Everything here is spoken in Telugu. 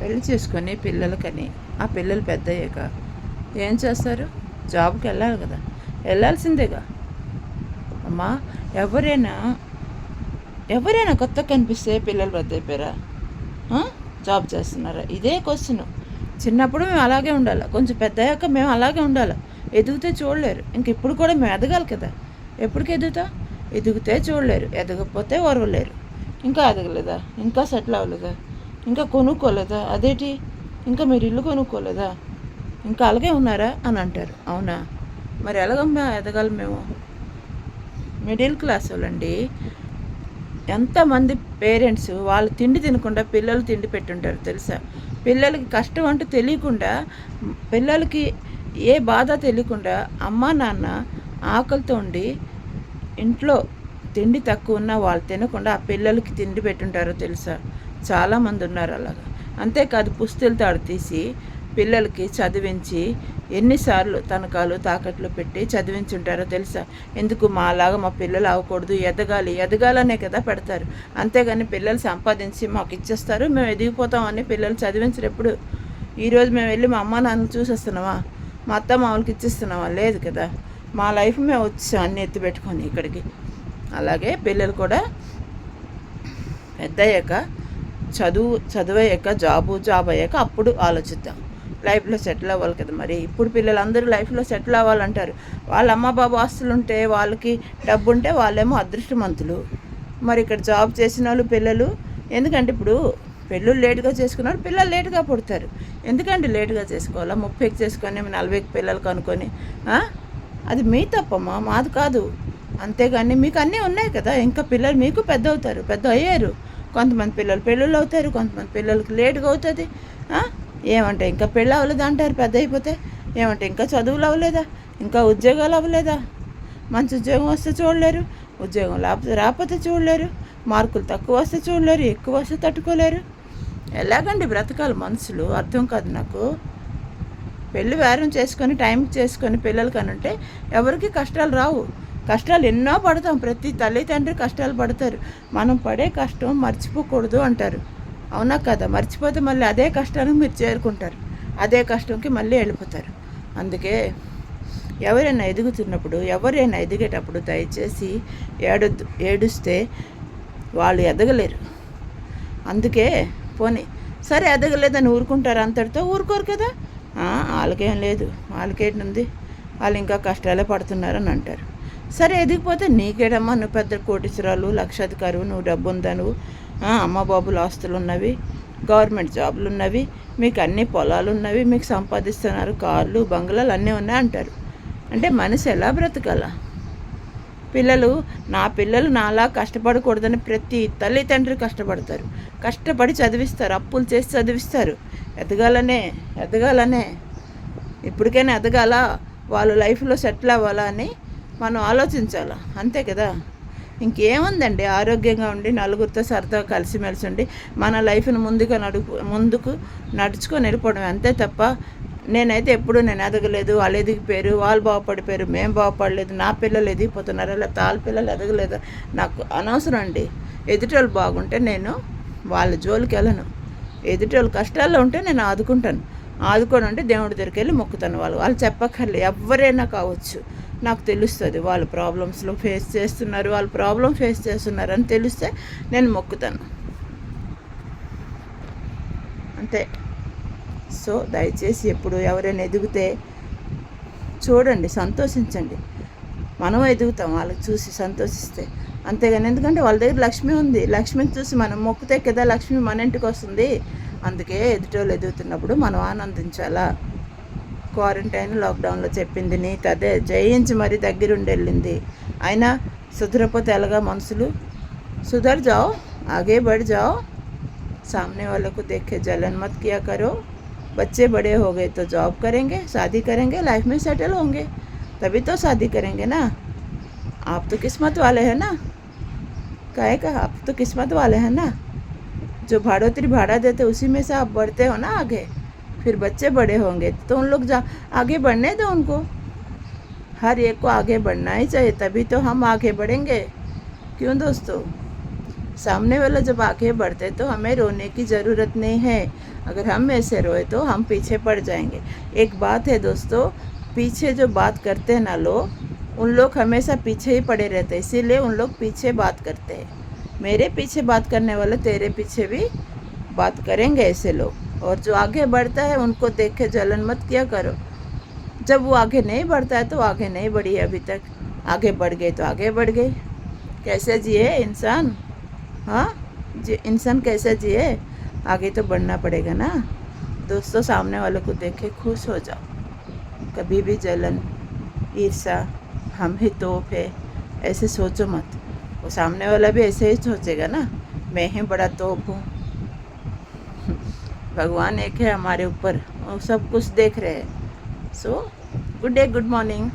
పెళ్లి చేసుకొని పిల్లలకని ఆ పిల్లలు పెద్దయ్యాక ఏం చేస్తారు? జాబ్కి వెళ్ళాలి కదా, వెళ్ళాల్సిందేగా అమ్మా. ఎవరైనా ఎవరైనా కొత్త కనిపిస్తే పిల్లలు పెద్ద అయిపోయారా? జాబ్ చేస్తున్నారా? ఇదే క్వశ్చన్. చిన్నప్పుడు మేము అలాగే ఉండాలి, కొంచెం పెద్ద అయ్యాక మేము అలాగే ఉండాలి. ఎదిగితే చూడలేరు. ఇంక ఇప్పుడు కూడా మేము ఎదగాలి కదా. ఎప్పటికి ఎదుగుతా? ఎదిగితే చూడలేరు, ఎదగకపోతే ఓరవలేరు. ఇంకా ఎదగలేదా? ఇంకా సెటిల్ అవ్వలేదా? ఇంకా కొనుక్కోలేదా? అదేంటి, ఇంకా మీరు ఇల్లు కొనుక్కోలేదా? ఇంకా అలాగే ఉన్నారా అని అంటారు. అవునా? మరి ఎలాగమ్మా ఎదగాలి మేము? మిడిల్ క్లాస్ వాళ్ళండి. ఎంతమంది పేరెంట్స్ వాళ్ళు తిండి తినకుండా పిల్లలు తిండి పెట్టుంటారు తెలుసా? పిల్లలకి కష్టం అంటూ తెలియకుండా, పిల్లలకి ఏ బాధ తెలియకుండా అమ్మా నాన్న ఆకలితో ఉండి ఇంట్లో తిండి తక్కువ ఉన్నా వాళ్ళు తినకుండా ఆ పిల్లలకి తిండి పెట్టుంటారో తెలుసా? చాలామంది ఉన్నారు అలాగా. అంతేకాదు పుస్తెలు తాడు తీసి పిల్లలకి చదివించి ఎన్నిసార్లు తనఖాలు తాకట్లు పెట్టి చదివించుంటారో తెలుసా? ఎందుకు మాలాగా మా పిల్లలు అవ్వకూడదు, ఎదగాలనే కదా పెడతారు. అంతేగాని పిల్లలు సంపాదించి మాకు ఇచ్చేస్తారు, మేము ఎదిగిపోతామని పిల్లలు చదివించరు ఎప్పుడు. ఈరోజు మేము వెళ్ళి మా అమ్మ నాన్నలు చూసేస్తున్నామా? మా అత్త మామూలకి ఇచ్చేస్తున్నామా? లేదు కదా. మా లైఫ్ మేము వచ్చాం అన్ని ఎత్తి పెట్టుకొని ఇక్కడికి. అలాగే పిల్లలు కూడా పెద్దయ్యాక చదువయ్యాక జాబ్ అయ్యాక అప్పుడు ఆలోచిద్దాం. లైఫ్లో సెటిల్ అవ్వాలి కదా. మరి ఇప్పుడు పిల్లలందరూ లైఫ్లో సెటిల్ అవ్వాలంటారు. వాళ్ళ అమ్మ బాబు ఆస్తులు ఉంటే, వాళ్ళకి డబ్బు ఉంటే వాళ్ళేమో అదృష్టవంతులు. మరి ఇక్కడ జాబ్ చేసిన వాళ్ళు పిల్లలు ఎందుకంటే ఇప్పుడు పెళ్ళిళ్ళు లేటుగా చేసుకున్నారు, పిల్లలు లేటుగా పుడతారు. ఎందుకంటే లేటుగా చేసుకోవాలా? 30కి చేసుకొని 40కి పిల్లలు కనుక్కొని అది మీ తప్పమ్మా, మాది కాదు. అంతేగాని మీకు అన్నీ ఉన్నాయి కదా. ఇంకా పిల్లలు మీకు పెద్ద అవుతారు, పెద్ద అయ్యారు. కొంతమంది పిల్లలు పెళ్ళిళ్ళు అవుతారు, కొంతమంది పిల్లలకి లేటుగా అవుతుంది. ఏమంటే ఇంకా పెళ్ళి అవ్వలేదా అంటారు పెద్ద అయిపోతే. ఏమంటే ఇంకా చదువులు అవ్వలేదా, ఇంకా ఉద్యోగాలు అవ్వలేదా? మంచి ఉద్యోగం వస్తే చూడలేరు, ఉద్యోగం రాకపోతే చూడలేరు, మార్కులు తక్కువ వస్తే చూడలేరు, ఎక్కువ వస్తే తట్టుకోలేరు. ఎలాగండి బ్రతకాలి మనుషులు? అర్థం కాదు నాకు. పెళ్ళి వేరం చేసుకొని టైంకి చేసుకొని పిల్లలు కనుంటే ఎవరికి కష్టాలు రావు. కష్టాలు ఎన్నో పడతాం, ప్రతి తల్లి తండ్రి కష్టాలు పడతారు. మనం పడే కష్టం మర్చిపోకూడదు అంటారు. అవునా కదా? మర్చిపోతే మళ్ళీ అదే కష్టానికి మీరు చేరుకుంటారు, అదే కష్టంకి మళ్ళీ వెళ్ళిపోతారు. అందుకే ఎవరైనా ఎదిగేటప్పుడు దయచేసి ఏడుస్తే వాళ్ళు ఎదగలేరు. అందుకే పోనీ సరే ఎదగలేదని ఊరుకుంటారు, అంతటితో ఊరుకోరు కదా. వాళ్ళకేం లేదు, వాళ్ళకేంటుంది, వాళ్ళు ఇంకా కష్టాలే పడుతున్నారని అంటారు. సరే ఎదిగిపోతే నీకేడమ్మా, నువ్వు పెద్ద కోటీశ్వరాలు, లక్షాధికారు, నువ్వు డబ్బు ఉందా, నువ్వు అమ్మ బాబులు ఆస్తులు ఉన్నవి, గవర్నమెంట్ జాబులు ఉన్నవి, మీకు అన్ని పొలాలు ఉన్నవి, మీకు సంపాదిస్తున్నారు, కార్లు బంగ్లాలు అన్నీ ఉన్నాయి అంటారు. అంటే మనిషి ఎలా బ్రతకాల? నా పిల్లలు నాలా కష్టపడకూడదని ప్రతి తల్లిదండ్రులు కష్టపడతారు, కష్టపడి చదివిస్తారు, అప్పులు చేసి చదివిస్తారు. ఎదగాలనే ఇప్పటికైనా ఎదగాల, వాళ్ళు లైఫ్లో సెటిల్ అవ్వాలా అని మనం ఆలోచించాలా. అంతే కదా. ఇంకేముందండి, ఆరోగ్యంగా ఉండి నలుగురితో సరదాగా కలిసిమెలిసి ఉండి మన లైఫ్ని ముందుకు నడుచుకొని వెళ్ళిపోవడం అంతే తప్ప నేనైతే ఎప్పుడు నేను ఎదగలేదు, వాళ్ళు ఎదిగిపోయారు, వాళ్ళు బాగుపడిపోయారు, మేము బాగుపడలేదు, నా పిల్లలు ఎదిగిపోతున్నారు, లేకపోతే వాళ్ళ పిల్లలు ఎదగలేదు, నాకు అనవసరం అండి. ఎదుటోళ్ళు బాగుంటే నేను వాళ్ళ జోలికి వెళ్ళను. ఎదుటోళ్ళు కష్టాల్లో ఉంటే నేను ఆదుకోను అంటే దేవుడి దగ్గరికి వెళ్ళి మొక్కుతాను. వాళ్ళు చెప్పక్కర్లే, ఎవరైనా కావచ్చు, నాకు తెలుస్తుంది వాళ్ళు వాళ్ళు ప్రాబ్లం ఫేస్ చేస్తున్నారు అని తెలిస్తే నేను మొక్కుతాను అంతే. సో దయచేసి ఎప్పుడు ఎవరైనా ఎదిగితే చూడండి, సంతోషించండి. మనం ఎదుగుతాం వాళ్ళకి చూసి సంతోషిస్తే. అంతేగాని ఎందుకంటే వాళ్ళ దగ్గర లక్ష్మి ఉంది, లక్ష్మిని చూసి మనం మొక్కితే కదా లక్ష్మి మన ఇంటికి వస్తుంది. అందుకే ఎదుటోళ్ళు ఎదుగుతున్నప్పుడు మనం ఆనందించాలా. క్వారంటైన్ లాక్డౌన్లో చెప్పింది నీతి అదే, జయించి మరీ దగ్గరుండి వెళ్ళింది. అయినా సుధరపోతే ఎలాగా మనుషులు? सुधर जाओ, आगे बढ़ जाओ, सामने वालों को देख के जलन मत किया करो। बच्चे बड़े हो गए तो जॉब करेंगे, शादी करेंगे, लाइफ में सेटल होंगे, तभी तो शादी करेंगे ना। आप तो किस्मत वाले हैं ना, काहे का आप तो किस्मत वाले हैं ना। जो भाड़ोतरी भाड़ा देते उसी में से आप बढ़ते हो ना आगे, फिर बच्चे बड़े होंगे तो उन लोग आगे बढ़ने दो उनको। हर एक को आगे बढ़ना ही चाहिए, तभी तो हम आगे बढ़ेंगे। क्यों दोस्तों? सामने वाला जब आगे बढ़ते तो हमें रोने की ज़रूरत नहीं है। अगर हम ऐसे रोए तो हम पीछे पड़ जाएंगे। एक बात है दोस्तों, पीछे जो बात करते हैं ना लोग, उन लोग हमेशा पीछे ही पड़े रहते हैं, इसीलिए उन लोग पीछे बात करते हैं। मेरे पीछे बात करने वाले तेरे पीछे भी बात करेंगे ऐसे लोग। और जो आगे बढ़ता है उनको देख के जलन मत किया करो। जब वो आगे नहीं बढ़ता है तो आगे नहीं बढ़ी अभी तक, आगे बढ़ गए तो आगे बढ़ गए। कैसे जिए इंसान? हाँ, जी इंसान कैसे जिए? आगे तो बढ़ना पड़ेगा ना। दोस्तों, सामने वालों को देख के खुश हो जाओ। कभी भी जलन, ईर्ष्या, हम ही तोप है, ऐसे सोचो मत। वो सामने वाला भी ऐसे ही सोचेगा ना, मैं ही बड़ा तोप हूँ। भगवान एक है हमारे ऊपर, वो सब कुछ देख रहे हैं। So good day, good morning.